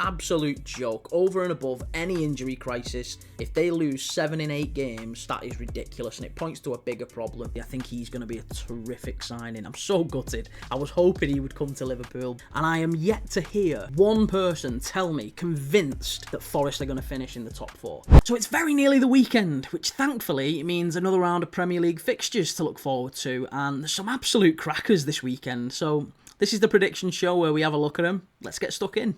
absolute joke. Over and above any injury crisis, if they lose 7 in 8 games, that is ridiculous, and it points to a bigger problem. I think he's going to be a terrific signing. I'm so gutted. I was hoping he would come to Liverpool, and I am yet to hear one person tell me convinced that Forest are going to finish in the top 4. So it's very nearly the weekend, which thankfully means another round of Premier League fixtures to look forward to, and there's some absolute crackers this weekend. So this is the prediction show where we have a look at them. Let's get stuck in.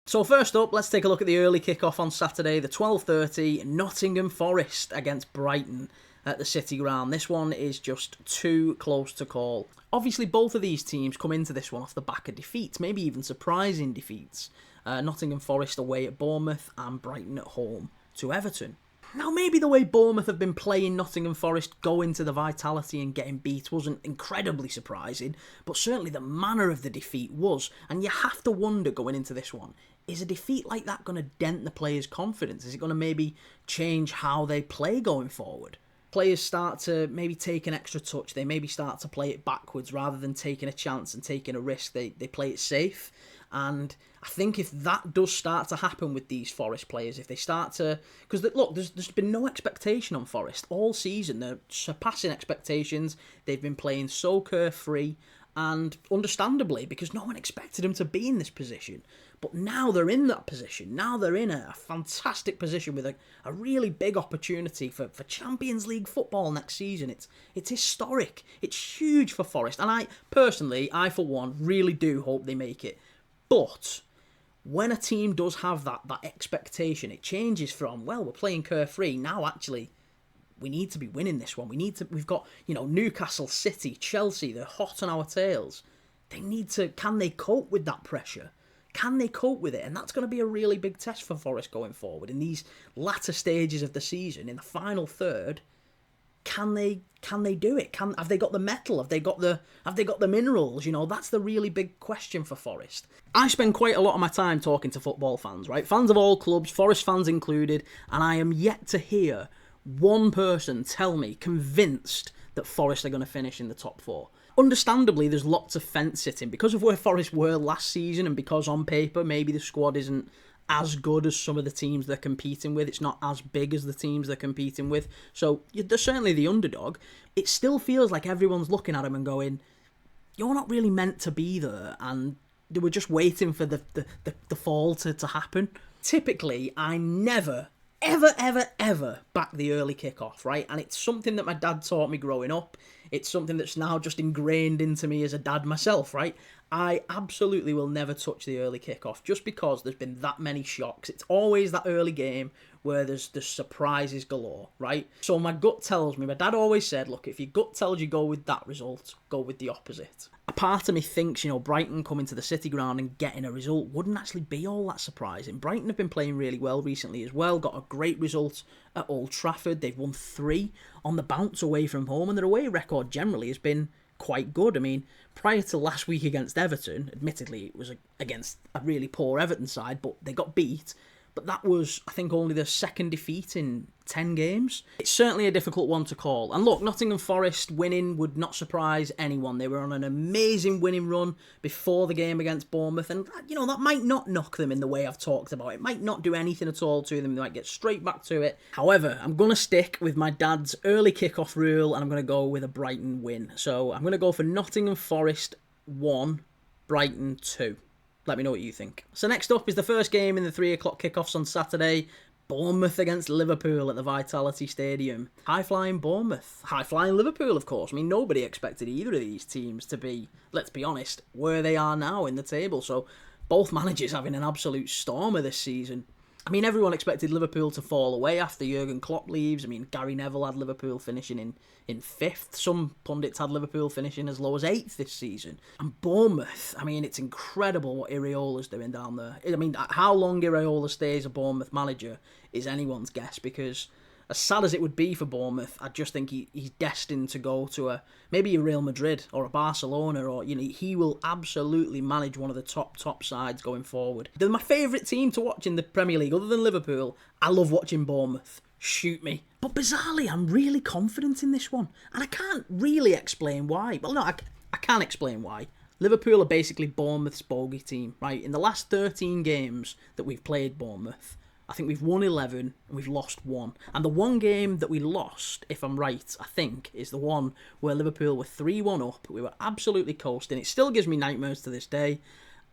So first up, let's take a look at the early kickoff on Saturday, the 12:30, Nottingham Forest against Brighton at the City Ground. This one is just too close to call. Obviously, both of these teams come into this one off the back of defeats, maybe even surprising defeats. Nottingham Forest away at Bournemouth and Brighton at home to Everton. Now, maybe the way Bournemouth have been playing Nottingham Forest, going to the vitality and getting beat wasn't incredibly surprising, but certainly the manner of the defeat was. And you have to wonder going into this one, is a defeat like that going to dent the players' confidence? Is it going to maybe change how they play going forward? Players start to maybe take an extra touch. They maybe start to play it backwards rather than taking a chance and taking a risk. They play it safe. And I think if that does start to happen with these Forest players, if they start to... Because, look, there's been no expectation on Forest all season. They're surpassing expectations. They've been playing so carefree, and understandably, because no one expected them to be in this position. But now they're in that position. Now they're in a fantastic position with a really big opportunity for Champions League football next season. It's historic. It's huge for Forest. And I for one, really do hope they make it. But when a team does have that expectation, it changes from, well, we're playing carefree. Now, actually, we need to be winning this one. We've got, Newcastle, City, Chelsea, they're hot on our tails. Can they cope with that pressure? Can they cope with it? And that's going to be a really big test for Forest going forward. In these latter stages of the season, in the final third, can they do it? Have they got the metal? Have they got the minerals? That's the really big question for Forest. I spend quite a lot of my time talking to football fans, right? Fans of all clubs, Forest fans included, and I am yet to hear one person tell me convinced that Forest are going to finish in the top 4. Understandably, there's lots of fence sitting because of where Forest were last season, and because on paper maybe the squad isn't as good as some of the teams they're competing with. It's not as big as the teams they're competing with. So they're certainly the underdog. It still feels like everyone's looking at them and going, you're not really meant to be there, and they were just waiting for the fall to happen. Typically, I never, ever back the early kickoff, right? And it's something that my dad taught me growing up. It's something that's now just ingrained into me as a dad myself, right? I absolutely will never touch the early kickoff just because there's been that many shocks. It's always that early game where there's the surprises galore, right? So my gut tells me, my dad always said, look, if your gut tells you go with that result, go with the opposite. A part of me thinks, Brighton coming to the City Ground and getting a result wouldn't actually be all that surprising. Brighton have been playing really well recently as well, got a great result at Old Trafford. They've won 3 on the bounce away from home, and their away record generally has been quite good. I mean, prior to last week against Everton, admittedly it was against a really poor Everton side, but they got beat. But that was, I think, only their second defeat in 10 games. It's certainly a difficult one to call. And look, Nottingham Forest winning would not surprise anyone. They were on an amazing winning run before the game against Bournemouth. And, that might not knock them in the way I've talked about. It might not do anything at all to them. They might get straight back to it. However, I'm going to stick with my dad's early kickoff rule, and I'm going to go with a Brighton win. So I'm going to go for Nottingham Forest 1, Brighton 2. Let me know what you think. So next up is the first game in the 3 o'clock kickoffs on Saturday. Bournemouth against Liverpool at the Vitality Stadium. High-flying Bournemouth. High-flying Liverpool, of course. I mean, nobody expected either of these teams to be, let's be honest, where they are now in the table. So both managers having an absolute stormer this season. I mean, everyone expected Liverpool to fall away after Jurgen Klopp leaves. I mean, Gary Neville had Liverpool finishing in 5th. Some pundits had Liverpool finishing as low as 8th this season. And Bournemouth, I mean, it's incredible what Iraola's doing down there. I mean, how long Iraola stays a Bournemouth manager is anyone's guess, because as sad as it would be for Bournemouth, I just think he's destined to go to maybe a Real Madrid or a Barcelona, or he will absolutely manage one of the top sides going forward. They're my favourite team to watch in the Premier League, other than Liverpool. I love watching Bournemouth. Shoot me. But bizarrely, I'm really confident in this one, and I can't really explain why. Well, no, I can't explain why. Liverpool are basically Bournemouth's bogey team, right? In the last 13 games that we've played Bournemouth, I think we've won 11 and we've lost 1. And the one game that we lost, if I'm right, I think, is the one where Liverpool were 3-1 up. We were absolutely coasting. It still gives me nightmares to this day.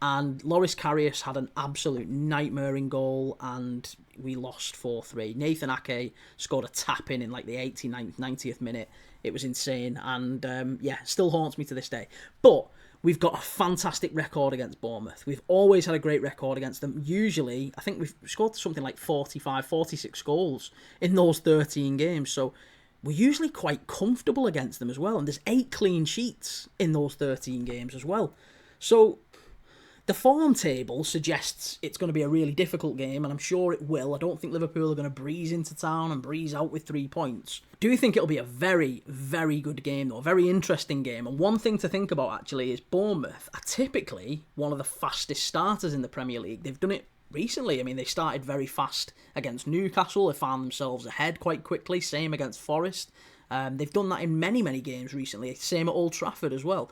And Loris Karius had an absolute nightmare in goal and we lost 4-3. Nathan Ake scored a tap-in like the 89th, 90th minute. It was insane and, still haunts me to this day. But we've got a fantastic record against Bournemouth. We've always had a great record against them. Usually, I think we've scored something like 45, 46 goals in those 13 games. So we're usually quite comfortable against them as well. And there's 8 clean sheets in those 13 games as well. So the form table suggests it's going to be a really difficult game, and I'm sure it will. I don't think Liverpool are going to breeze into town and breeze out with 3 points. I do think it'll be a very, very good game, though. A very interesting game. And one thing to think about, actually, is Bournemouth are typically one of the fastest starters in the Premier League. They've done it recently. I mean, they started very fast against Newcastle. They found themselves ahead quite quickly. Same against Forest. They've done that in many, many games recently. Same at Old Trafford as well.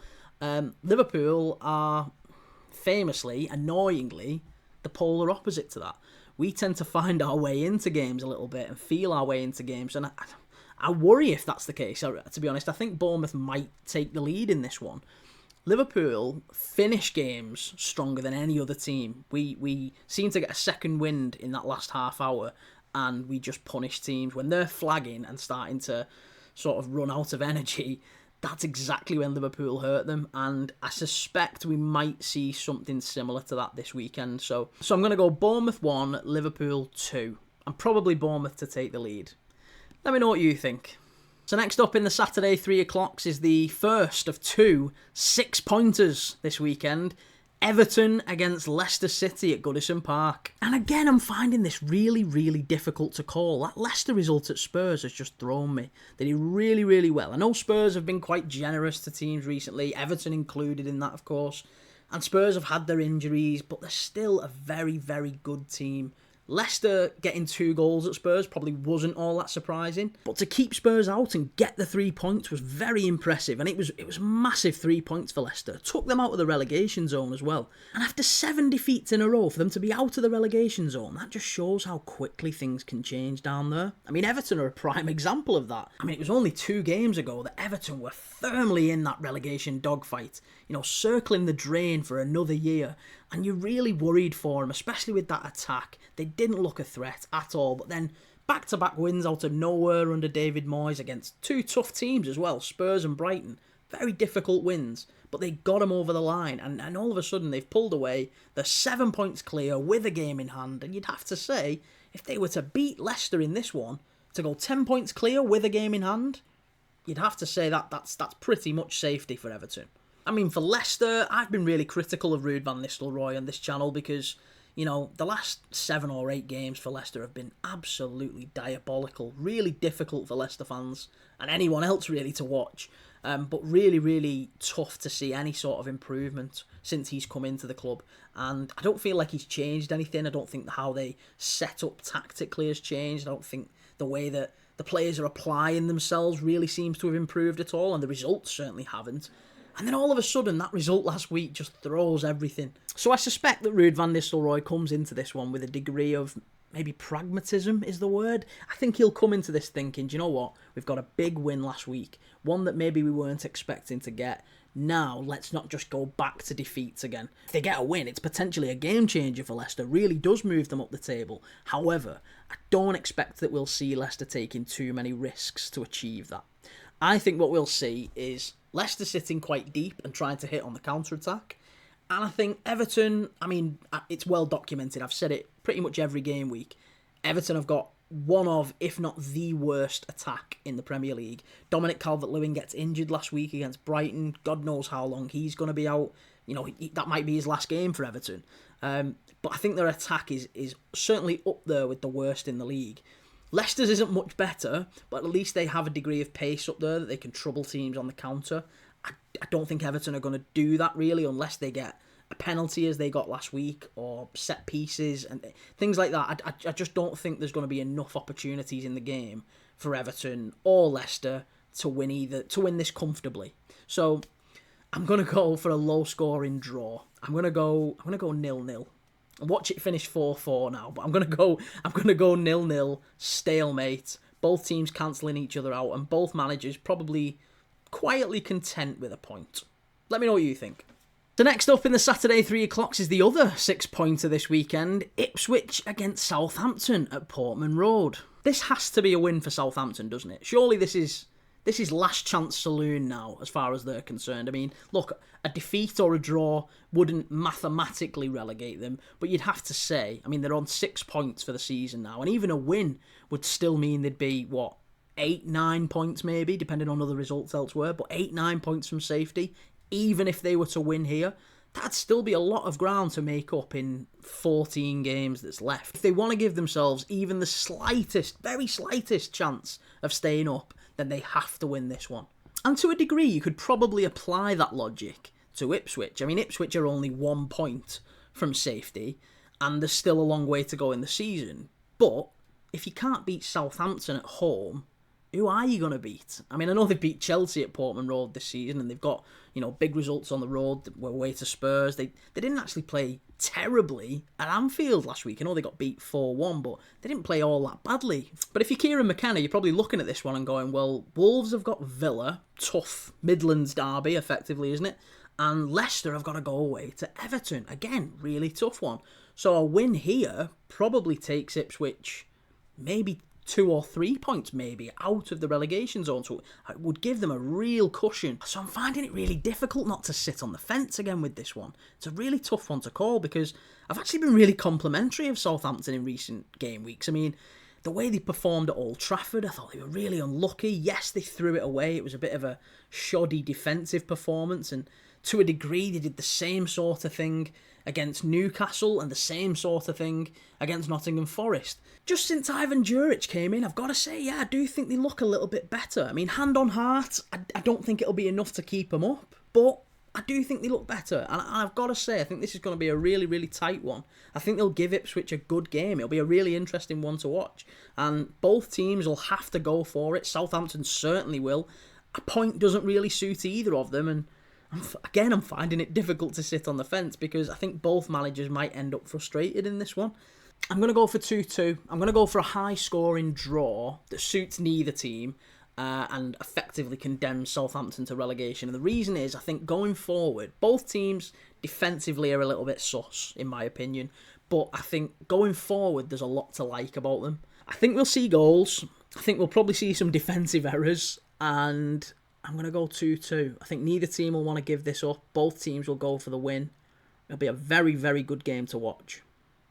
Liverpool are famously, annoyingly, the polar opposite to that. We tend to find our way into games a little bit and feel our way into games, and I worry if that's the case. To be honest, I think Bournemouth might take the lead in this one. Liverpool finish games stronger than any other team. We seem to get a second wind in that last half hour, and we just punish teams when they're flagging and starting to sort of run out of energy. That's exactly when Liverpool hurt them, and I suspect we might see something similar to that this weekend. So I'm going to go Bournemouth 1, Liverpool 2, and probably Bournemouth to take the lead. Let me know what you think. So next up in the Saturday 3 o'clocks is the first of 2 6-pointers this weekend. Everton against Leicester City at Goodison Park. And again, I'm finding this really, really difficult to call. That Leicester result at Spurs has just thrown me. They did really, really well. I know Spurs have been quite generous to teams recently, Everton included in that, of course. And Spurs have had their injuries, but they're still a very, very good team. Leicester getting 2 goals at Spurs probably wasn't all that surprising, but to keep Spurs out and get the 3 points was very impressive, and it was massive 3 points for Leicester. Took them out of the relegation zone as well. And after 7 defeats in a row, for them to be out of the relegation zone, that just shows how quickly things can change down there. I mean, Everton are a prime example of that. I mean, it was only 2 games ago that Everton were firmly in that relegation dogfight, circling the drain for another year. And you're really worried for them, especially with that attack. They didn't look a threat at all. But then back-to-back wins out of nowhere under David Moyes against 2 tough teams as well, Spurs and Brighton. Very difficult wins, but they got them over the line. And all of a sudden they've pulled away. They're 7 points clear with a game in hand. And you'd have to say, if they were to beat Leicester in this one, to go 10 points clear with a game in hand, you'd have to say that's pretty much safety for Everton. I mean, for Leicester, I've been really critical of Ruud van Nistelrooy on this channel because, the last 7 or 8 games for Leicester have been absolutely diabolical. Really difficult for Leicester fans and anyone else really to watch. But really, really tough to see any sort of improvement since he's come into the club. And I don't feel like he's changed anything. I don't think how they set up tactically has changed. I don't think the way that the players are applying themselves really seems to have improved at all. And the results certainly haven't. And then all of a sudden, that result last week just throws everything. So I suspect that Ruud van Nistelrooy comes into this one with a degree of maybe pragmatism is the word. I think he'll come into this thinking, do you know what? We've got a big win last week. One that maybe we weren't expecting to get. Now, let's not just go back to defeats again. If they get a win, it's potentially a game changer for Leicester. Really does move them up the table. However, I don't expect that we'll see Leicester taking too many risks to achieve that. I think what we'll see is Leicester sitting quite deep and trying to hit on the counter-attack. And I think Everton, I mean, it's well documented. I've said it pretty much every game week. Everton have got one of, if not the worst attack in the Premier League. Dominic Calvert-Lewin gets injured last week against Brighton. God knows how long he's going to be out. That might be his last game for Everton. But I think their attack is certainly up there with the worst in the league. Leicester's isn't much better, but at least they have a degree of pace up there that they can trouble teams on the counter. I don't think Everton are going to do that really unless they get a penalty as they got last week or set pieces and things like that. I just don't think there's going to be enough opportunities in the game for Everton or Leicester to win this comfortably. So I'm going to go for a low-scoring draw. I'm going to go 0-0. Watch it finish 4-4 now, but I'm going to go 0-0, stalemate. Both teams cancelling each other out, and both managers probably quietly content with a point. Let me know what you think. So next up in the Saturday 3 o'clocks is the other 6-pointer this weekend, Ipswich against Southampton at Portman Road. This has to be a win for Southampton, doesn't it? Surely this is last chance saloon now, as far as they're concerned. I mean, look, a defeat or a draw wouldn't mathematically relegate them, but you'd have to say, I mean, they're on 6 points for the season now, and even a win would still mean they'd be, 8-9 points maybe, depending on other results elsewhere, but 8-9 points from safety, even if they were to win here, that'd still be a lot of ground to make up in 14 games that's left. If they want to give themselves even the slightest, very slightest chance of staying up, then they have to win this one. And to a degree, you could probably apply that logic to Ipswich. I mean, Ipswich are only 1 point from safety, and there's still a long way to go in the season. But if you can't beat Southampton at home, who are you going to beat? I mean, I know they beat Chelsea at Portman Road this season, and they've got, big results on the road. They were away to Spurs. They didn't actually play terribly at Anfield last week. I know they got beat 4-1, but they didn't play all that badly. But if you're Kieran McKenna, you're probably looking at this one and going, well, Wolves have got Villa, tough Midlands derby, effectively, isn't it? And Leicester have got to go away to Everton. Again, really tough one. So a win here probably takes Ipswich maybe 2 or 3 points maybe out of the relegation zone, so it would give them a real cushion. So I'm finding it really difficult not to sit on the fence again with this one. It's a really tough one to call because I've actually been really complimentary of Southampton in recent game weeks. I mean, the way they performed at Old Trafford, I thought they were really unlucky. Yes, they threw it away. It was a bit of a shoddy defensive performance, and to a degree they did the same sort of thing against Newcastle and the same sort of thing against Nottingham Forest. Just since Ivan Juric came in, I've got to say, yeah, I do think they look a little bit better. I mean, hand on heart, I don't think it'll be enough to keep them up, but I do think they look better. And I've got to say, I think this is going to be a really, really tight one. I think they'll give Ipswich a good game. It'll be a really interesting one to watch. And both teams will have to go for it. Southampton certainly will. A point doesn't really suit either of them, and I'm finding it difficult to sit on the fence because I think both managers might end up frustrated in this one. I'm going to go for 2-2. I'm going to go for a high-scoring draw that suits neither team and effectively condemns Southampton to relegation. And the reason is, I think going forward, both teams defensively are a little bit sus, in my opinion. But I think going forward, there's a lot to like about them. I think we'll see goals. I think we'll probably see some defensive errors, and I'm going to go 2-2. I think neither team will want to give this up. Both teams will go for the win. It'll be a very, very good game to watch.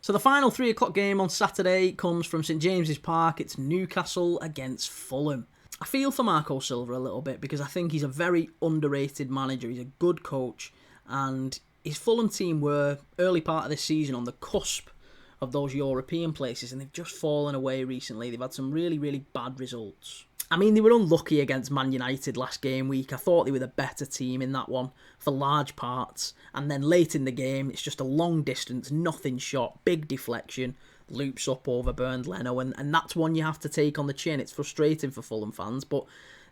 So the final 3 o'clock game on Saturday comes from St James's Park. It's Newcastle against Fulham. I feel for Marco Silva a little bit because I think he's a very underrated manager. He's a good coach, and his Fulham team were early part of this season on the cusp of those European places, and they've just fallen away recently. They've had some really, really bad results. I mean, they were unlucky against Man United last game week. I thought they were the better team in that one for large parts. And then late in the game, it's just a long distance, nothing shot, big deflection, loops up over Bernd Leno. And that's one you have to take on the chin. It's frustrating for Fulham fans. But,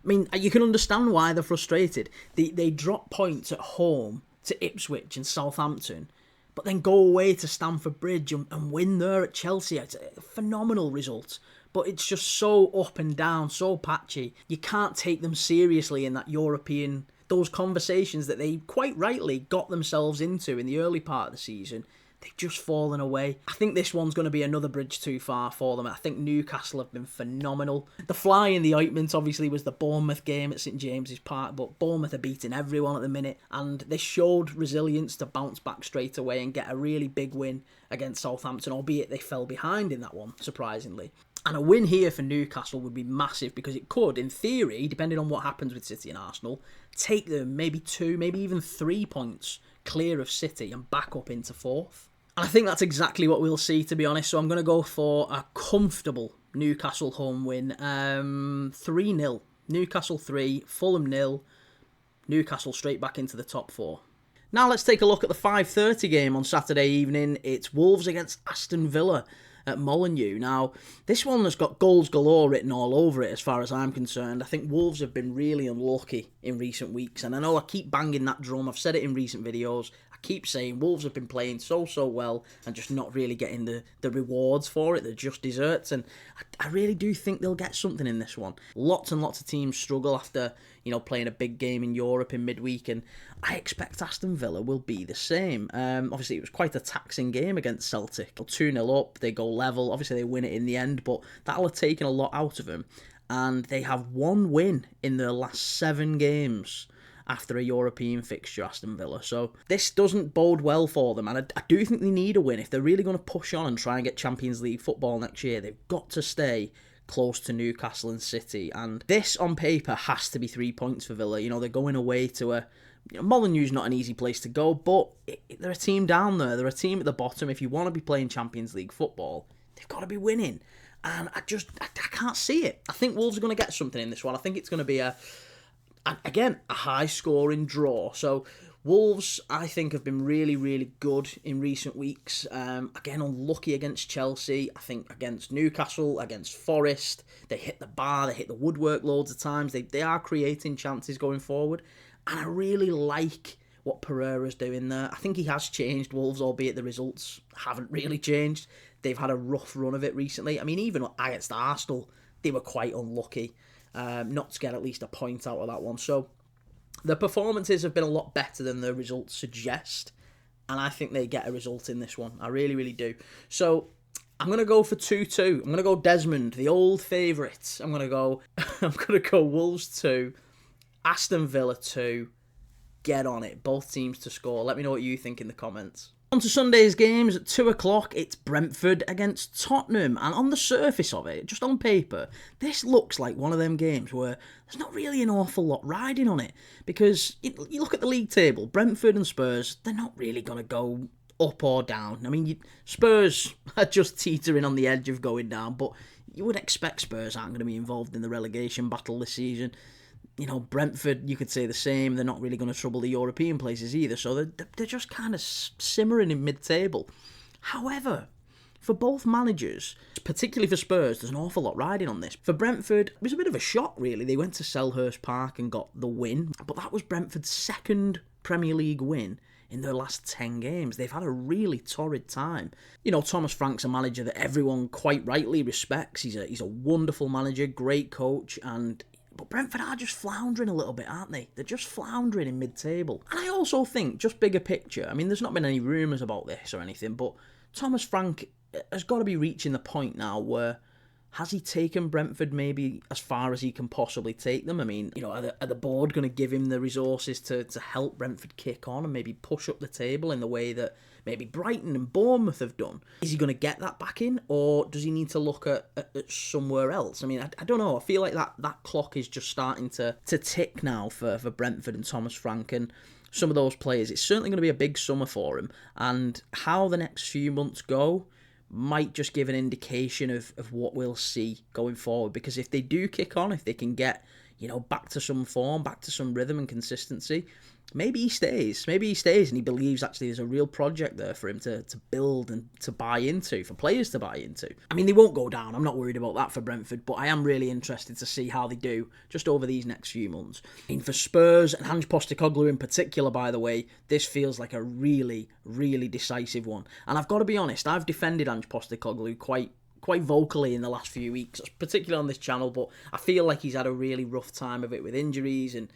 I mean, you can understand why they're frustrated. They drop points at home to Ipswich and Southampton, but then go away to Stamford Bridge and win there at Chelsea. It's a phenomenal result. But it's just so up and down, so patchy. You can't take them seriously in that European, those conversations that they quite rightly got themselves into in the early part of the season. They've just fallen away. I think this one's going to be another bridge too far for them. I think Newcastle have been phenomenal. The fly in the ointment obviously was the Bournemouth game at St James's Park, but Bournemouth are beating everyone at the minute, and they showed resilience to bounce back straight away and get a really big win against Southampton, albeit they fell behind in that one, surprisingly. And a win here for Newcastle would be massive because it could, in theory, depending on what happens with City and Arsenal, take them maybe 2, maybe even 3 points clear of City and back up into 4th. And I think that's exactly what we'll see, to be honest. So I'm going to go for a comfortable Newcastle home win. 3-0. Newcastle 3, Fulham 0. Newcastle straight back into the top 4. Now let's take a look at the 5:30 game on Saturday evening. It's Wolves against Aston Villa. at Molineux. Now, this one has got goals galore written all over it as far as I'm concerned. I think Wolves have been really unlucky in recent weeks, and I know I keep banging that drum. I've said it in recent videos. I keep saying Wolves have been playing so well and just not really getting the rewards for it. They're just desserts, and I really do think they'll get something in this one. Lots and lots of teams struggle after, playing a big game in Europe in midweek, and I expect Aston Villa will be the same. Obviously, it was quite a taxing game against Celtic. 2-0 up, they go level. Obviously, they win it in the end, but that'll have taken a lot out of them. And they have one win in their last 7 games after a European fixture, Aston Villa. So this doesn't bode well for them, and I do think they need a win. If they're really going to push on and try and get Champions League football next year, they've got to stay close to Newcastle and City, and this on paper has to be 3 points for Villa. They're going away to Molineux's not an easy place to go, but they're a team down there. They're a team at the bottom. If you want to be playing Champions League football, they've got to be winning, and I can't see it. I think Wolves are going to get something in this one. I think it's going to be a high-scoring draw. So Wolves, I think, have been really, really good in recent weeks. Again, unlucky against Chelsea. I think against Newcastle, against Forest, they hit the bar, they hit the woodwork loads of times. They are creating chances going forward. And I really like what Pereira's doing there. I think he has changed Wolves, albeit the results haven't really changed. They've had a rough run of it recently. I mean, even against Arsenal, they were quite unlucky not to get at least a point out of that one. So the performances have been a lot better than the results suggest, and I think they get a result in this one. I really, really do. So I'm going to go for 2-2. I'm going to go Desmond, the old favourite. I'm going to go Wolves 2, Aston Villa 2. Get on it. Both teams to score. Let me know what you think in the comments. On to Sunday's games at 2 o'clock, it's Brentford against Tottenham, and on the surface of it, just on paper, this looks like one of them games where there's not really an awful lot riding on it, because you look at the league table, Brentford and Spurs, they're not really going to go up or down. I mean, Spurs are just teetering on the edge of going down, but you would expect Spurs aren't going to be involved in the relegation battle this season. Brentford, you could say the same. They're not really going to trouble the European places either, so they're just kind of simmering in mid-table. However, for both managers, particularly for Spurs, there's an awful lot riding on this. For Brentford, it was a bit of a shock, really. They went to Selhurst Park and got the win, but that was Brentford's second Premier League win in their last 10 games. They've had a really torrid time. Thomas Frank's a manager that everyone quite rightly respects. He's a wonderful manager, great coach, but Brentford are just floundering a little bit, aren't they? They're just floundering in mid-table. And I also think, just bigger picture, I mean, there's not been any rumours about this or anything, but Thomas Frank has got to be reaching the point now where, has he taken Brentford maybe as far as he can possibly take them? I mean, are the board going to give him the resources to help Brentford kick on and maybe push up the table in the way that maybe Brighton and Bournemouth have done? Is he going to get that back in, or does he need to look at somewhere else? I mean, I don't know. I feel like that clock is just starting to tick now for Brentford and Thomas Frank and some of those players. It's certainly going to be a big summer for him, and how the next few months go might just give an indication of what we'll see going forward, because if they do kick on, if they can get back to some form, back to some rhythm and consistency, maybe he stays and he believes actually there's a real project there for him to build and to buy into, for players to buy into. I mean, they won't go down, I'm not worried about that for Brentford, but I am really interested to see how they do just over these next few months. I mean, for Spurs and Ange Postecoglou in particular, by the way, this feels like a really, really decisive one. And I've got to be honest, I've defended Ange Postecoglou quite vocally in the last few weeks, particularly on this channel, but I feel like he's had a really rough time of it with injuries and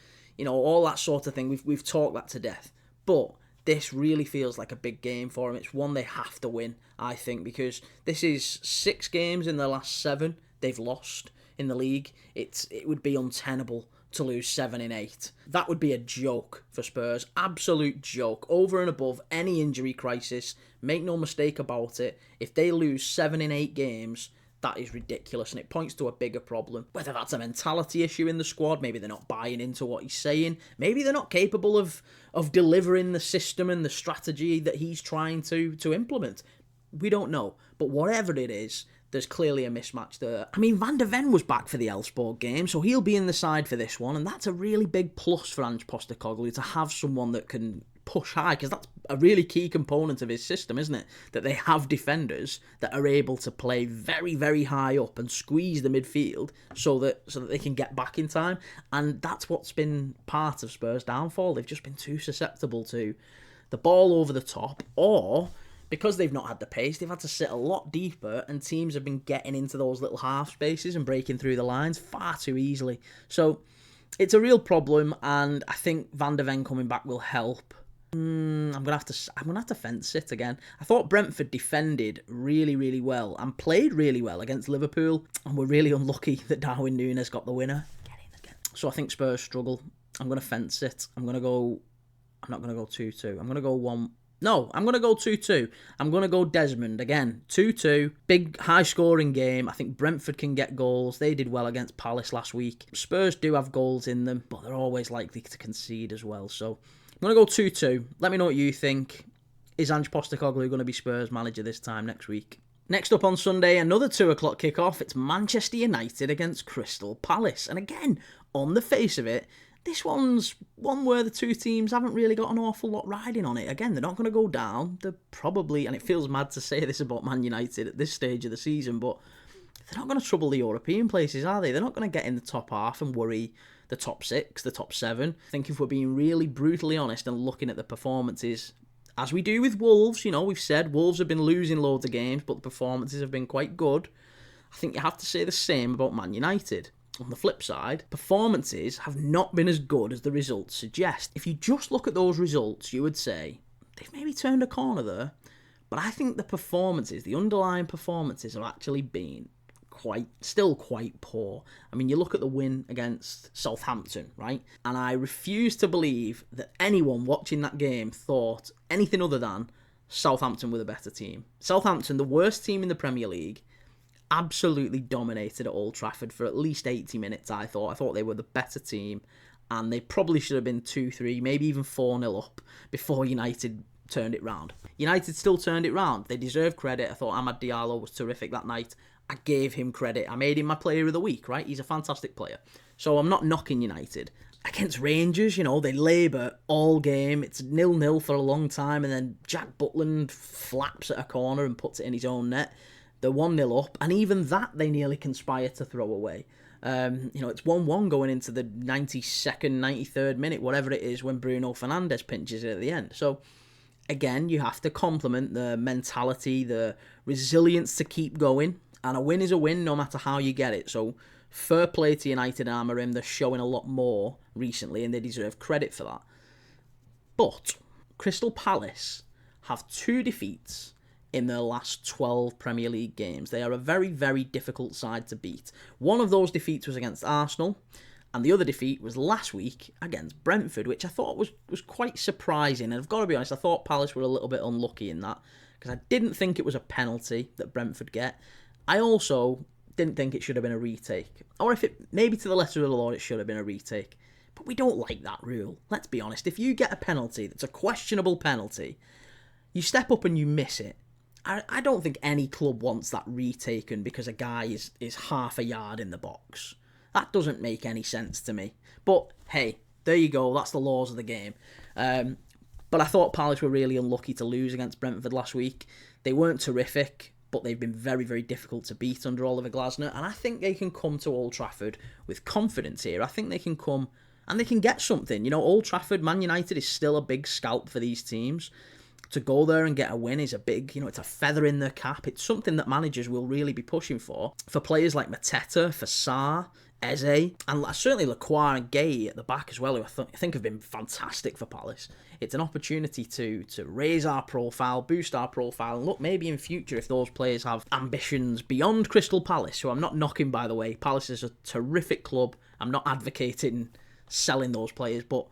all that sort of thing. We've talked that to death, but this really feels like a big game for him. It's one they have to win, I think, because this is 6 games in the last 7 they've lost in the league. It would be untenable to lose 7 in 8. That would be a joke for Spurs, absolute joke, over and above any injury crisis. Make no mistake about it, if they lose 7 in 8 games, that is ridiculous, and it points to a bigger problem. Whether that's a mentality issue in the squad, maybe they're not buying into what he's saying, maybe they're not capable of delivering the system and the strategy that he's trying to implement. We don't know, but whatever it is, there's clearly a mismatch there. I mean, Van der Ven was back for the Elfsborg game, so he'll be in the side for this one, and that's a really big plus for Ange Postecoglou, to have someone that can push high, because that's a really key component of his system, isn't it? That they have defenders that are able to play very, very high up and squeeze the midfield so that they can get back in time. And that's what's been part of Spurs' downfall. They've just been too susceptible to the ball over the top, or because they've not had the pace, they've had to sit a lot deeper, and teams have been getting into those little half spaces and breaking through the lines far too easily. So it's a real problem, and I think Van de Ven coming back will help. I'm gonna have to fence it again. I thought Brentford defended really, really well and played really well against Liverpool, and we're really unlucky that Darwin Núñez got the winner. Get in again. So I think Spurs struggle. I'm gonna fence it. I'm not gonna go 2-2. I'm gonna go 1. No, I'm going to go 2-2. I'm going to go Desmond again. 2-2. Big, high-scoring game. I think Brentford can get goals. They did well against Palace last week. Spurs do have goals in them, but they're always likely to concede as well. So I'm going to go 2-2. Let me know what you think. Is Ange Postecoglou going to be Spurs manager this time next week? Next up on Sunday, another 2 o'clock kickoff. It's Manchester United against Crystal Palace. And again, on the face of it, this one's one where the two teams haven't really got an awful lot riding on it. Again, they're not going to go down. They're probably, and it feels mad to say this about Man United at this stage of the season, but they're not going to trouble the European places, are they? They're not going to get in the top half and worry the top 6, the top 7. I think if we're being really brutally honest and looking at the performances, as we do with Wolves, we've said Wolves have been losing loads of games, but the performances have been quite good. I think you have to say the same about Man United. On the flip side, performances have not been as good as the results suggest. If you just look at those results, you would say they've maybe turned a corner there. But I think the performances, the underlying performances, have actually been still quite poor. I mean, you look at the win against Southampton, right? And I refuse to believe that anyone watching that game thought anything other than Southampton were the better team. Southampton, the worst team in the Premier League, absolutely dominated at Old Trafford for at least 80 minutes, I thought. I thought they were the better team, and they probably should have been 2-3, maybe even 4-0 up before United turned it round. United still turned it round. They deserve credit. I thought Amad Diallo was terrific that night. I gave him credit. I made him my player of the week, right? He's a fantastic player. So I'm not knocking United. Against Rangers, they labour all game. It's 0-0 for a long time, and then Jack Butland flaps at a corner and puts it in his own net. They're 1-0 up, and even that they nearly conspire to throw away. It's 1-1 going into the 92nd, 93rd minute, whatever it is, when Bruno Fernandes pinches it at the end. So, again, you have to compliment the mentality, the resilience to keep going, and a win is a win no matter how you get it. So, fair play to United and Amorim. They're showing a lot more recently, and they deserve credit for that. But Crystal Palace have 2 defeats in their last 12 Premier League games. They are a very, very difficult side to beat. One of those defeats was against Arsenal, and the other defeat was last week against Brentford, which I thought was quite surprising. And I've got to be honest, I thought Palace were a little bit unlucky in that, because I didn't think it was a penalty that Brentford get. I also didn't think it should have been a retake. Or if it, maybe to the letter of the law, it should have been a retake. But we don't like that rule. Let's be honest. If you get a penalty that's a questionable penalty, you step up and you miss it. I don't think any club wants that retaken because a guy is half a yard in the box. That doesn't make any sense to me. But hey, there you go. That's the laws of the game. But I thought Palace were really unlucky to lose against Brentford last week. They weren't terrific, but they've been very, very difficult to beat under Oliver Glasner. And I think they can come to Old Trafford with confidence here. I think they can come and they can get something. Old Trafford, Man United is still a big scalp for these teams. To go there and get a win is a big, it's a feather in their cap. It's something that managers will really be pushing for players like Mateta, for Sarr, Eze, and certainly Lacroix and Gay at the back as well, who I think have been fantastic for Palace. It's an opportunity to raise our profile, boost our profile, and look, maybe in future, if those players have ambitions beyond Crystal Palace, who I'm not knocking, by the way. Palace is a terrific club. I'm not advocating selling those players, but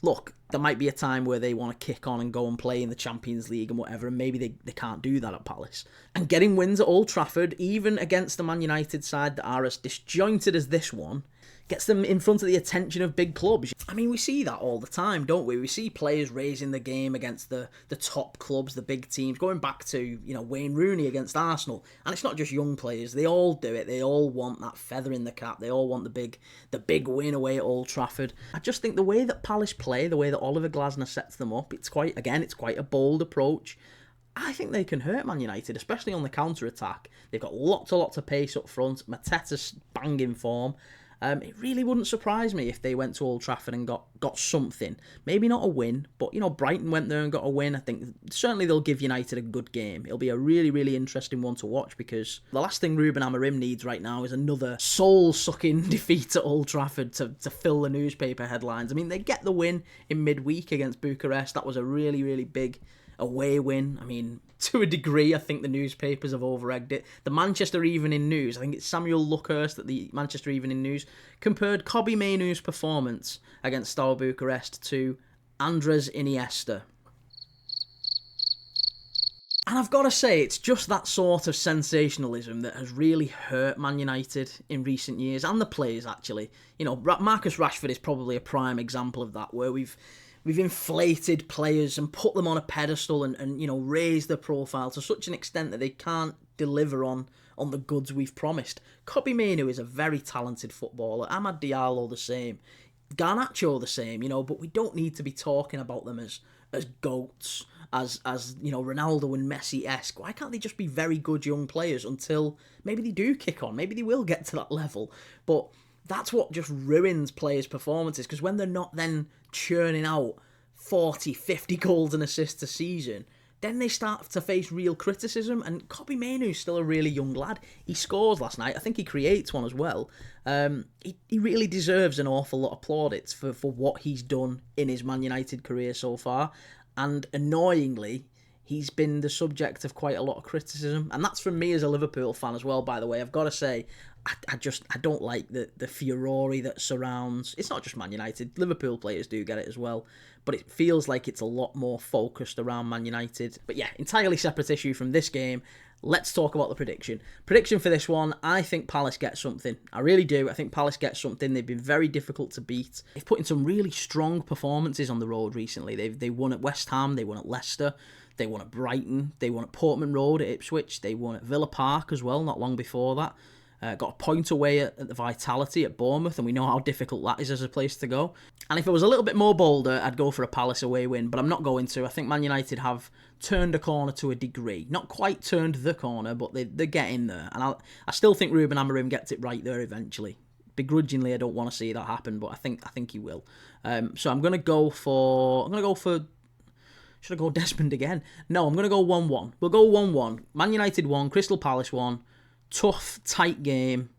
look, there might be a time where they want to kick on and go and play in the Champions League and whatever, and maybe they can't do that at Palace. And getting wins at Old Trafford, even against the Man United side that are as disjointed as this one, gets them in front of the attention of big clubs. I mean, we see that all the time, don't we? We see players raising the game against the top clubs, the big teams, going back to, you know, Wayne Rooney against Arsenal. And it's not just young players, they all do it. They all want that feather in the cap. They all want the big win away at Old Trafford. I just think the way that Palace play, the way that Oliver Glasner sets them up, it's quite a bold approach. I think they can hurt Man United, especially on the counter-attack. They've got lots of pace up front. Mateta's banging form. It really wouldn't surprise me if they went to Old Trafford and got something. Maybe not a win, but, you know, Brighton went there and got a win. I think certainly they'll give United a good game. It'll be a really, really interesting one to watch, because the last thing Ruben Amorim needs right now is another soul-sucking defeat at Old Trafford to fill the newspaper headlines. I mean, they get the win in midweek against Bucharest. That was a really, really big away win. I mean, to a degree, I think the newspapers have over-egged it. The Manchester Evening News, I think it's Samuel Luckhurst at the Manchester Evening News, compared Kobbie Mainoo's performance against Steaua Bucharest to Andres Iniesta. And I've got to say, it's just that sort of sensationalism that has really hurt Man United in recent years, and the players, actually. You know, Marcus Rashford is probably a prime example of that, where we've inflated players and put them on a pedestal and you know, raised their profile to such an extent that they can't deliver on the goods we've promised. Kobbie Mainoo is a very talented footballer. Amad Diallo the same. Garnacho the same, you know, but we don't need to be talking about them as goats, as you know, Ronaldo and Messi-esque. Why can't they just be very good young players until maybe they do kick on? Maybe they will get to that level. But that's what just ruins players' performances, because when they're not then churning out 40, 50 goals and assists a season, then they start to face real criticism. And Kobbie Mainoo's still a really young lad. He scores last night. I think he creates one as well. He really deserves an awful lot of plaudits for what he's done in his Man United career so far. And annoyingly, he's been the subject of quite a lot of criticism. And that's from me as a Liverpool fan as well, by the way. I've got to say, I don't like the furore that surrounds... It's not just Man United. Liverpool players do get it as well. But it feels like it's a lot more focused around Man United. But yeah, entirely separate issue from this game. Let's talk about the prediction. Prediction for this one, I think Palace get something. I really do. I think Palace get something. They've been very difficult to beat. They've put in some really strong performances on the road recently. They won at West Ham. They won at Leicester. They won at Brighton. They won at Portman Road at Ipswich. They won at Villa Park as well, not long before that. Got a point away at the Vitality at Bournemouth, and we know how difficult that is as a place to go. And if it was a little bit more bolder, I'd go for a Palace away win, but I'm not going to. I think Man United have turned a corner to a degree. Not quite turned the corner, but they're getting there. And I still think Ruben Amorim gets it right there eventually. Begrudgingly, I don't want to see that happen, but I think he will. So I'm gonna go for. Should I go Desmond again? No, I'm going to go 1-1. We'll go 1-1. Man United 1, Crystal Palace 1. Tough, tight game.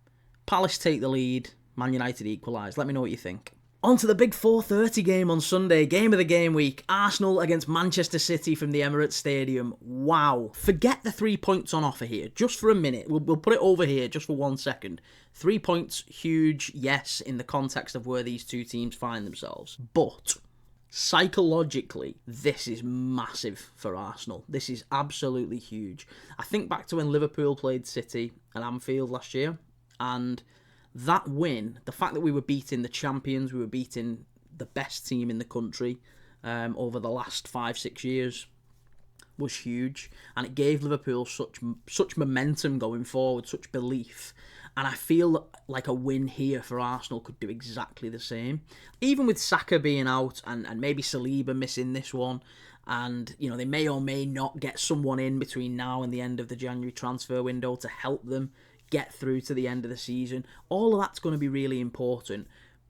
Palace take the lead. Man United equalise. Let me know what you think. On to the big 4:30 game on Sunday. Game of the game week. Arsenal against Manchester City from the Emirates Stadium. Wow. Forget the 3 points on offer here. Just for a minute. We'll put it over here just for 1 second. 3 points, huge, yes, in the context of where these two teams find themselves. But psychologically, this is massive for Arsenal. This is absolutely huge. I think back to when Liverpool played City at Anfield last year, and that win, the fact that we were beating the champions, we were beating the best team in the country over the last 5-6 years, was huge, and it gave Liverpool such momentum going forward, such belief. And I feel like a win here for Arsenal could do exactly the same. Even with Saka being out and maybe Saliba missing this one, and you know, they may or may not get someone in between now and the end of the January transfer window to help them get through to the end of the season. All of that's going to be really important.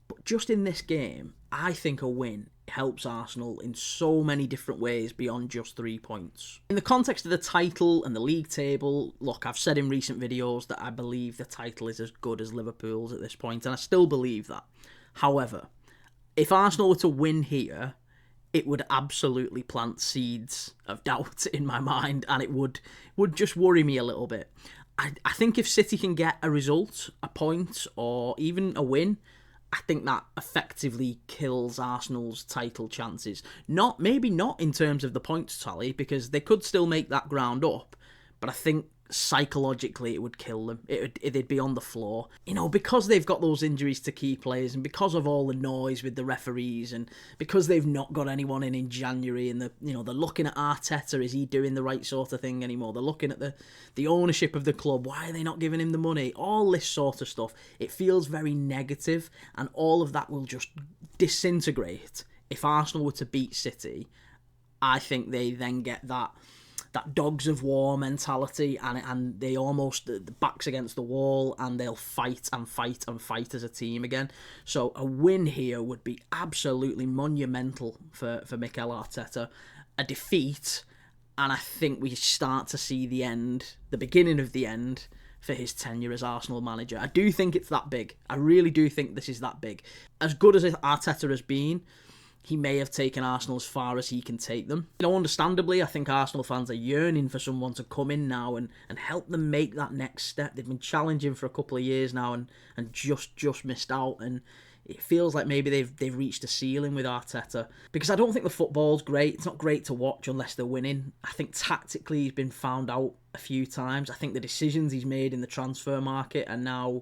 But just in this game, I think a win helps Arsenal in so many different ways beyond just 3 points. In the context of the title and the league table, look, I've said in recent videos that I believe the title is as good as Liverpool's at this point, and I still believe that. However, if Arsenal were to win here, it would absolutely plant seeds of doubt in my mind, and it would just worry me a little bit. I think if City can get a result, a point, or even a win, I think that effectively kills Arsenal's title chances. Maybe not in terms of the points tally, because they could still make that ground up, but I think psychologically it would kill them. They'd be on the floor. Because they've got those injuries to key players, and because of all the noise with the referees, and because they've not got anyone in January, and they're looking at Arteta, is he doing the right sort of thing anymore? They're looking at the ownership of the club. Why are they not giving him the money? All this sort of stuff. It feels very negative, and all of that will just disintegrate if Arsenal were to beat City. I think they then get that dogs of war mentality, and they almost, the back's against the wall, and they'll fight and fight and fight as a team again. So a win here would be absolutely monumental for Mikel Arteta. A defeat, and I think we start to see the beginning of the end for his tenure as Arsenal manager. I do think it's that big. I really do think this is that big. As good as Arteta has been, he may have taken Arsenal as far as he can take them. Understandably, I think Arsenal fans are yearning for someone to come in now and help them make that next step. They've been challenging for a couple of years now and just missed out, and it feels like maybe they've reached a ceiling with Arteta. Because I don't think the football's great. It's not great to watch unless they're winning. I think tactically he's been found out a few times. I think the decisions he's made in the transfer market are now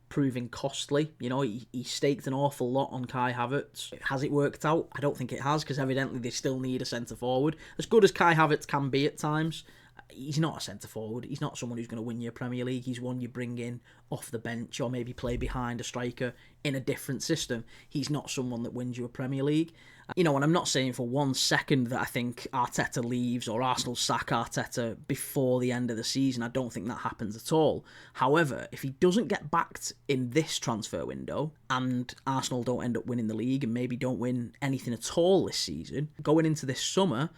proving costly. He staked an awful lot on Kai Havertz. Has it worked out? I don't think it has, because evidently they still need a centre-forward. As good as Kai Havertz can be at times, he's not a centre-forward. He's not someone who's going to win you a Premier League. He's one you bring in off the bench, or maybe play behind a striker in a different system. He's not someone that wins you a Premier League. And I'm not saying for 1 second that I think Arteta leaves or Arsenal sack Arteta before the end of the season. I don't think that happens at all. However, if he doesn't get backed in this transfer window, and Arsenal don't end up winning the league and maybe don't win anything at all this season, going into this summer,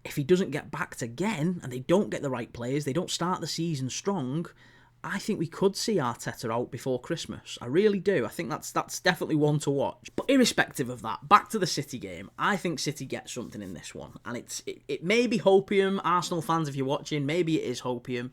if he doesn't get backed again and they don't get the right players, they don't start the season strong, I think we could see Arteta out before Christmas. I really do. I think that's definitely one to watch. But irrespective of that, back to the City game. I think City get something in this one. And it may be hopium. Arsenal fans, if you're watching, maybe it is hopium.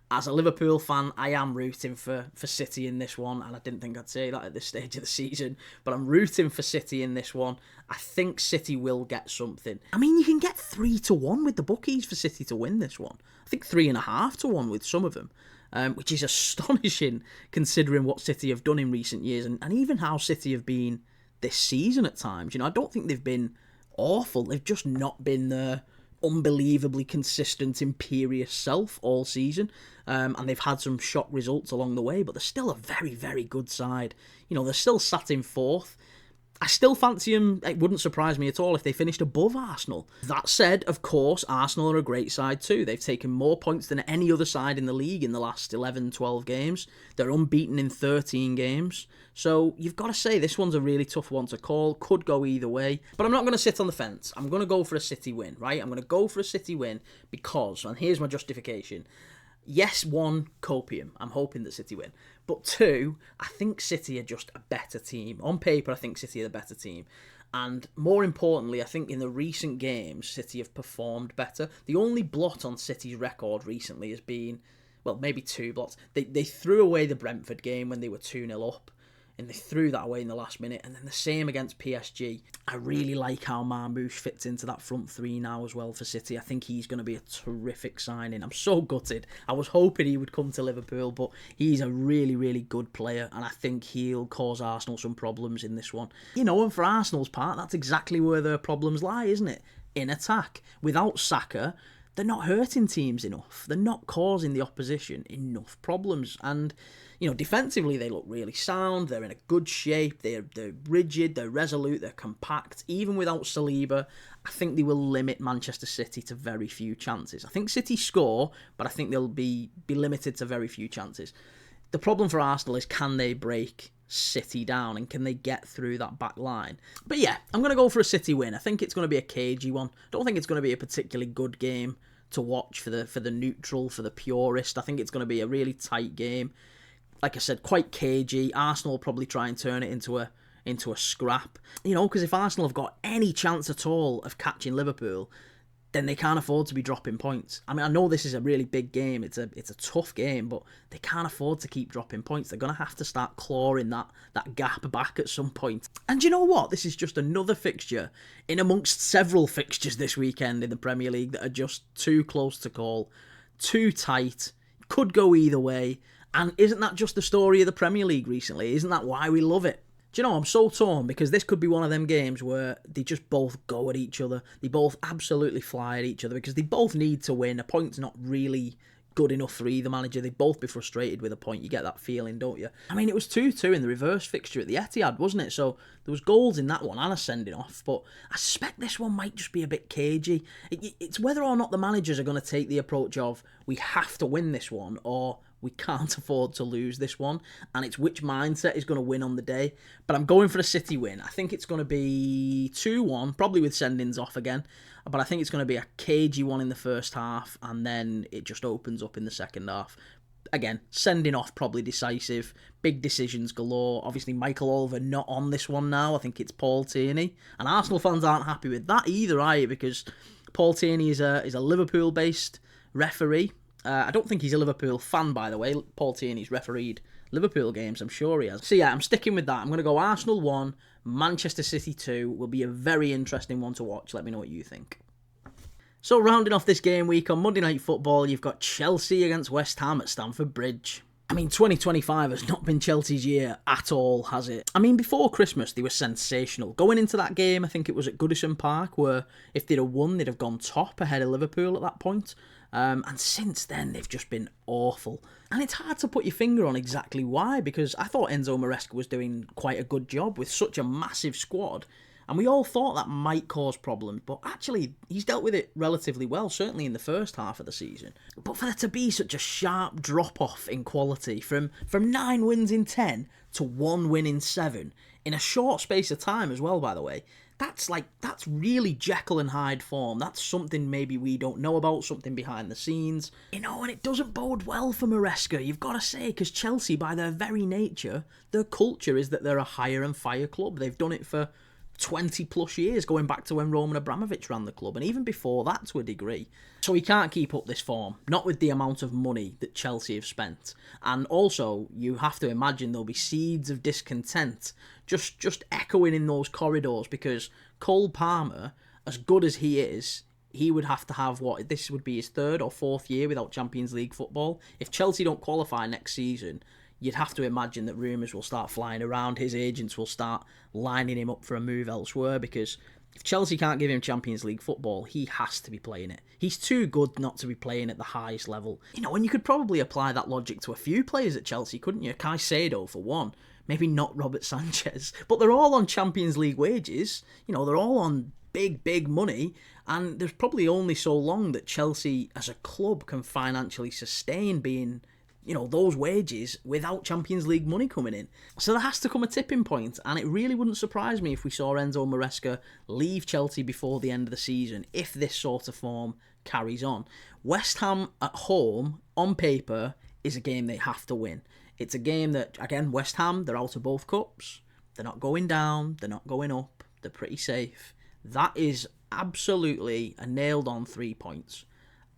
As a Liverpool fan, I am rooting for City in this one, and I didn't think I'd say that at this stage of the season, but I'm rooting for City in this one. I think City will get something. I mean, you can get 3-1 with the bookies for City to win this one. I think 3.5-1 with some of them, which is astonishing considering what City have done in recent years, and even how City have been this season at times. I don't think they've been awful. They've just not been there. Unbelievably consistent, imperious self all season, and they've had some shock results along the way, but they're still a very, very good side. They're still sat in fourth. I still fancy them. It wouldn't surprise me at all if they finished above Arsenal. That said, of course, Arsenal are a great side too. They've taken more points than any other side in the league in the last 11, 12 games. They're unbeaten in 13 games. So you've got to say this one's a really tough one to call. Could go either way. But I'm not going to sit on the fence. I'm going to go for a City win, right? I'm going to go for a City win because, and here's my justification. Yes, 1, copium. I'm hoping that City win. But 2, I think City are just a better team. On paper, I think City are the better team. And more importantly, I think in the recent games, City have performed better. The only blot on City's record recently has been, well, maybe 2 blots. They threw away the Brentford game when they were 2-0 up. And they threw that away in the last minute. And then the same against PSG. I really like how Marmoush fits into that front three now as well for City. I think he's going to be a terrific signing. I'm so gutted. I was hoping he would come to Liverpool, but he's a really, really good player. And I think he'll cause Arsenal some problems in this one. And for Arsenal's part, that's exactly where their problems lie, isn't it? In attack. Without Saka, they're not hurting teams enough. They're not causing the opposition enough problems. And defensively, they look really sound. They're in a good shape. They're rigid. They're resolute. They're compact. Even without Saliba, I think they will limit Manchester City to very few chances. I think City score, but I think they'll be limited to very few chances. The problem for Arsenal is, can they break City down and can they get through that back line? But yeah, I'm going to go for a City win. I think it's going to be a cagey one. I don't think it's going to be a particularly good game to watch for the neutral, for the purist. I think it's going to be a really tight game. Like I said, quite cagey. Arsenal will probably try and turn it into a scrap. Because if Arsenal have got any chance at all of catching Liverpool, then they can't afford to be dropping points. I mean, I know this is a really big game. It's a tough game, but they can't afford to keep dropping points. They're going to have to start clawing that gap back at some point. And you know what? This is just another fixture in amongst several fixtures this weekend in the Premier League that are just too close to call, too tight. Could go either way. And isn't that just the story of the Premier League recently? Isn't that why we love it? Do you know, I'm so torn because this could be one of them games where they just both go at each other. They both absolutely fly at each other because they both need to win. A point's not really good enough for either manager. They'd both be frustrated with a point. You get that feeling, don't you? I mean, it was 2-2 in the reverse fixture at the Etihad, wasn't it? So there was goals in that one and a sending off, but I suspect this one might just be a bit cagey. It's whether or not the managers are going to take the approach of, we have to win this one, or we can't afford to lose this one, and it's which mindset is going to win on the day. But I'm going for a City win. I think it's going to be 2-1, probably with sendings off again, but I think it's going to be a cagey one in the first half, and then it just opens up in the second half. Again, sending off probably decisive, big decisions galore. Obviously, Michael Oliver not on this one now. I think it's Paul Tierney, and Arsenal fans aren't happy with that either, are you? Because Paul Tierney is a Liverpool-based referee. I don't think he's a Liverpool fan, by the way. Paul Tierney's refereed Liverpool games, I'm sure he has. So yeah, I'm sticking with that. I'm going to go Arsenal 1, Manchester City 2. Will be a very interesting one to watch. Let me know what you think. So rounding off this game week on Monday Night Football, you've got Chelsea against West Ham at Stamford Bridge. I mean, 2025 has not been Chelsea's year at all, has it? I mean, before Christmas, they were sensational. Going into that game, I think it was at Goodison Park, where if they'd have won, they'd have gone top ahead of Liverpool at that point. And since then, they've just been awful. And it's hard to put your finger on exactly why, because I thought Enzo Maresca was doing quite a good job with such a massive squad. And we all thought that might cause problems, but actually, he's dealt with it relatively well, certainly in the first half of the season. But for there to be such a sharp drop-off in quality, from 9 wins in 10 to 1 win in 7, in a short space of time as well, by the way, that's really Jekyll and Hyde form. That's something maybe we don't know about, something behind the scenes. You know, and it doesn't bode well for Maresca, you've got to say, because Chelsea, by their very nature, their culture is that they're a hire and fire club. They've done it for 20 plus years, going back to when Roman Abramovich ran the club, and even before that to a degree. So he can't keep up this form, not with the amount of money that Chelsea have spent. And also, you have to imagine there'll be seeds of discontent just echoing in those corridors, because Cole Palmer, as good as he is, he would have to have, this would be his 3rd or 4th year without Champions League football. If Chelsea don't qualify next season, you'd have to imagine that rumours will start flying around. His agents will start lining him up for a move elsewhere, because if Chelsea can't give him Champions League football, he has to be playing it. He's too good not to be playing at the highest level. You know, and you could probably apply that logic to a few players at Chelsea, couldn't you? Caicedo, for one. Maybe not Robert Sanchez. But they're all on Champions League wages. You know, they're all on big money. And there's probably only so long that Chelsea as a club can financially sustain being, you know, those wages without Champions League money coming in. So there has to come a tipping point, and it really wouldn't surprise me if we saw Enzo Maresca leave Chelsea before the end of the season, if this sort of form carries on. West Ham at home, on paper, is a game they have to win. It's a game that, again, West Ham, they're out of both cups. They're not going down, they're not going up, they're pretty safe. That is absolutely a nailed-on 3 points.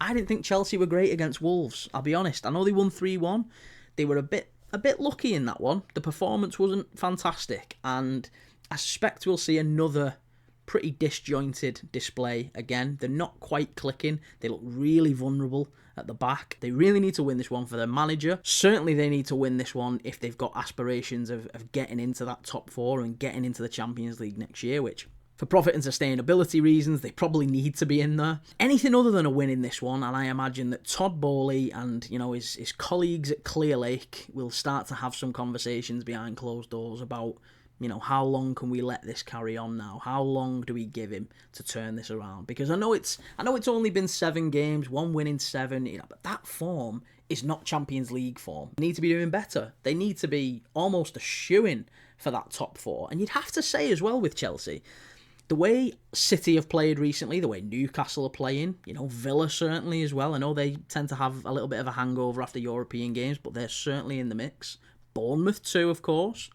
I didn't think Chelsea were great against Wolves, I'll be honest. I know they won 3-1. They were a bit lucky in that one. The performance wasn't fantastic, and I suspect we'll see another pretty disjointed display again. They're not quite clicking. They look really vulnerable at the back. They really need to win this one for their manager. Certainly they need to win this one if they've got aspirations of getting into that top 4 and getting into the Champions League next year, which, for profit and sustainability reasons, they probably need to be in there. Anything other than a win in this one, and I imagine that Todd Bowley and, you know, his colleagues at Clear Lake will start to have some conversations behind closed doors about, you know, how long can we let this carry on now? How long do we give him to turn this around? Because I know it's only been 7 games, 1 win in 7, you know, but that form is not Champions League form. They need to be doing better. They need to be almost a shoo-in for that top 4. And you'd have to say as well with Chelsea, the way City have played recently, the way Newcastle are playing, you know, Villa certainly as well. I know they tend to have a little bit of a hangover after European games, but they're certainly in the mix. Bournemouth too, of course.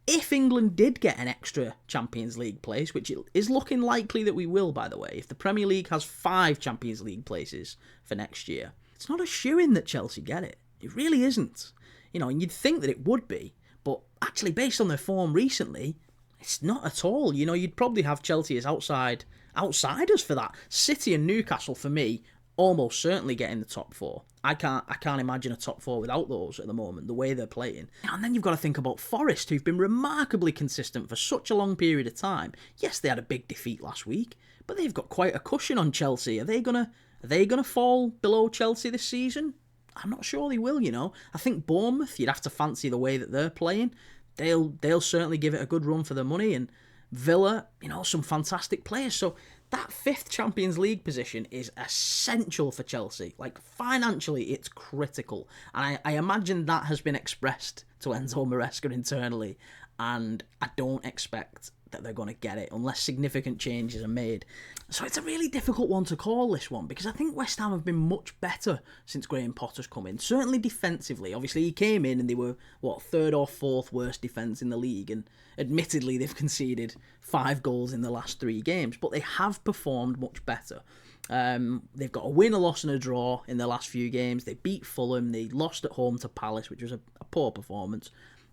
If England did get an extra Champions League place, which is looking likely that we will, by the way, if the Premier League has 5 Champions League places for next year, it's not a shoo-in that Chelsea get it. It really isn't. You know, and you'd think that it would be, but actually based on their form recently, it's not at all. You know, you'd probably have Chelsea as outsiders for that. City and Newcastle, for me, almost certainly get in the top four. I can't imagine a top four without those at the moment, the way they're playing. And then you've got to think about Forest, who've been remarkably consistent for such a long period of time. Yes, they had a big defeat last week, but they've got quite a cushion on Chelsea. Are they gonna fall below Chelsea this season? I'm not sure they will, I think Bournemouth, you'd have to fancy the way that they're playing. They'll certainly give it a good run for their money. And Villa, some fantastic players. So that 5th Champions League position is essential for Chelsea. Like, financially, it's critical. And I imagine that has been expressed to Enzo Maresca internally. And I don't expect that they're going to get it unless significant changes are made. So it's a really difficult one to call, this one, because I think West Ham have been much better since Graham Potter's come in. Certainly defensively. Obviously, he came in and they were, 3rd or 4th worst defence in the league, and admittedly they've conceded 5 goals in the last 3 games, but they have performed much better. They've got a win, a loss and a draw in their last few games. They beat Fulham, they lost at home to Palace, which was a poor performance,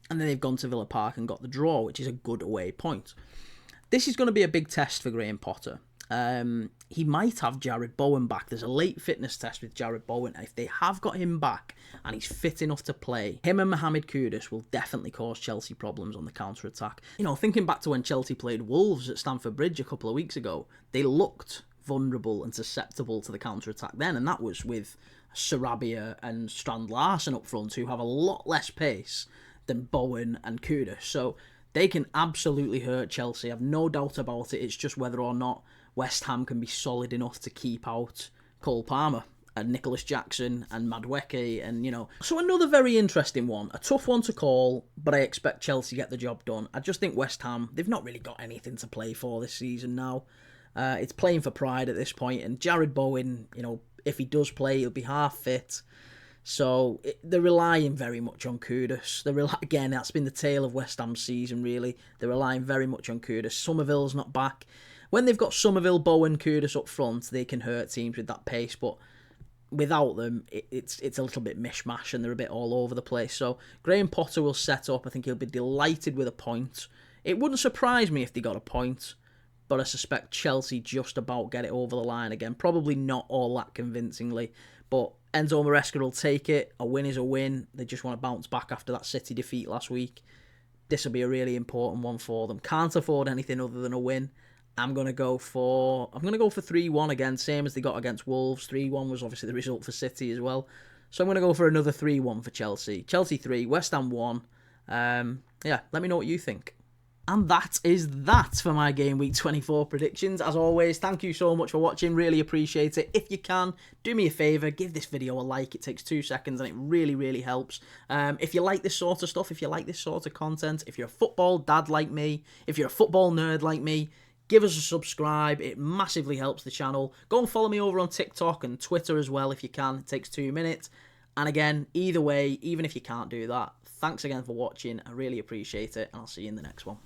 and then they've gone to Villa Park and got the draw, which is a good away point. This is going to be a big test for Graham Potter. He might have Jared Bowen back. There's a late fitness test with Jared Bowen. If they have got him back and he's fit enough to play, him and Mohamed Kudus will definitely cause Chelsea problems on the counter-attack. Thinking back to when Chelsea played Wolves at Stamford Bridge a couple of weeks ago, they looked vulnerable and susceptible to the counter-attack then, and that was with Sarabia and Strand Larsen up front, who have a lot less pace than Bowen and Kudus. So they can absolutely hurt Chelsea. I've no doubt about it. It's just whether or not West Ham can be solid enough to keep out Cole Palmer and Nicholas Jackson and Madueke and, So another very interesting one. A tough one to call, but I expect Chelsea get the job done. I just think West Ham, they've not really got anything to play for this season now. It's playing for pride at this point, and Jared Bowen, if he does play, he'll be half fit. So they're relying very much on Kudus. Again, that's been the tale of West Ham's season, really. They're relying very much on Kudus. Somerville's not back. When they've got Somerville, Bowen, Kudus up front, they can hurt teams with that pace. But without them, it's a little bit mishmash and they're a bit all over the place. So Graham Potter will set up. I think he'll be delighted with a point. It wouldn't surprise me if they got a point, but I suspect Chelsea just about get it over the line again. Probably not all that convincingly, but Enzo Maresca will take it. A win is a win. They just want to bounce back after that City defeat last week. This will be a really important one for them. Can't afford anything other than a win. I'm going to go for 3-1 again, same as they got against Wolves. 3-1 was obviously the result for City as well. So I'm going to go for another 3-1 for Chelsea. Chelsea 3, West Ham 1. Let me know what you think. And that is that for my Game Week 24 predictions. As always, thank you so much for watching. Really appreciate it. If you can, do me a favour, give this video a like. It takes 2 seconds and it really, really helps. If you like this sort of stuff, if you like this sort of content, if you're a football dad like me, if you're a football nerd like me, give us a subscribe. It massively helps the channel. Go and follow me over on TikTok and Twitter as well if you can. It takes 2 minutes. And again, either way, even if you can't do that, thanks again for watching. I really appreciate it, and I'll see you in the next one.